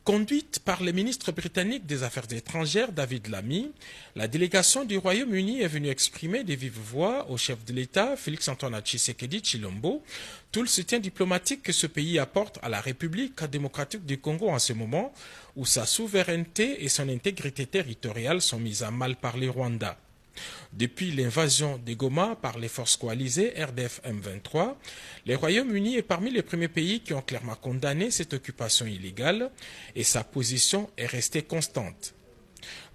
Conduite par le ministre britannique des Affaires étrangères David Lammy, la délégation du Royaume-Uni est venue exprimer de vive voix au chef de l'État, Félix-Antoine Tshisekedi Tshilombo, tout le soutien diplomatique que ce pays apporte à la République démocratique du Congo en ce moment où sa souveraineté et son intégrité territoriale sont mises à mal par le Rwanda. Depuis l'invasion de Goma par les forces coalisées RDF M23, le Royaume-Uni est parmi les premiers pays qui ont clairement condamné cette occupation illégale et sa position est restée constante.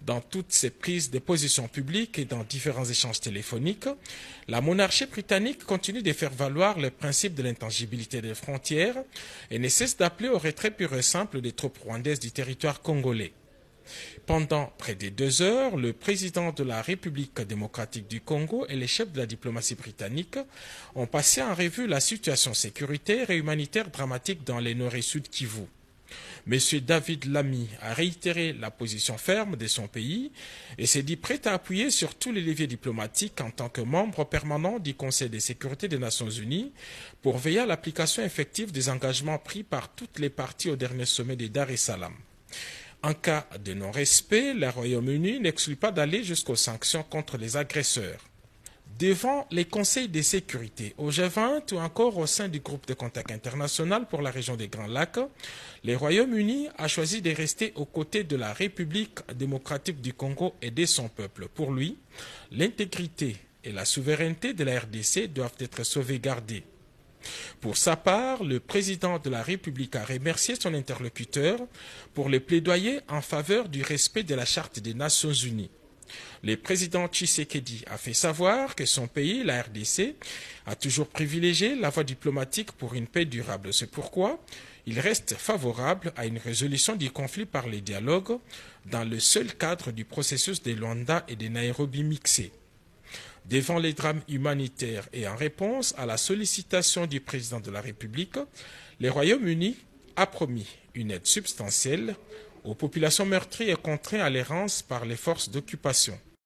Dans toutes ses prises de position publiques et dans différents échanges téléphoniques, la monarchie britannique continue de faire valoir le principe de l'intangibilité des frontières et ne cesse d'appeler au retrait pur et simple des troupes rwandaises du territoire congolais. Pendant près de 2 heures, le président de la République démocratique du Congo et les chefs de la diplomatie britannique ont passé en revue la situation sécuritaire et humanitaire dramatique dans les nord et sud Kivu. M. David Lammy a réitéré la position ferme de son pays et s'est dit prêt à appuyer sur tous les leviers diplomatiques en tant que membre permanent du Conseil de sécurité des Nations Unies pour veiller à l'application effective des engagements pris par toutes les parties au dernier sommet de Dar es Salaam. En cas de non-respect, le Royaume-Uni n'exclut pas d'aller jusqu'aux sanctions contre les agresseurs. Devant les conseils de sécurité au G20 ou encore au sein du groupe de contact international pour la région des Grands Lacs, le Royaume-Uni a choisi de rester aux côtés de la République démocratique du Congo et de son peuple. Pour lui, l'intégrité et la souveraineté de la RDC doivent être sauvegardées. Pour sa part, le président de la République a remercié son interlocuteur pour le plaidoyer en faveur du respect de la Charte des Nations Unies. Le président Tshisekedi a fait savoir que son pays, la RDC, a toujours privilégié la voie diplomatique pour une paix durable. C'est pourquoi il reste favorable à une résolution du conflit par le dialogue dans le seul cadre du processus de Luanda et de Nairobi mixé. Devant les drames humanitaires et en réponse à la sollicitation du président de la République, le Royaume-Uni a promis une aide substantielle aux populations meurtries et contraintes à l'errance par les forces d'occupation.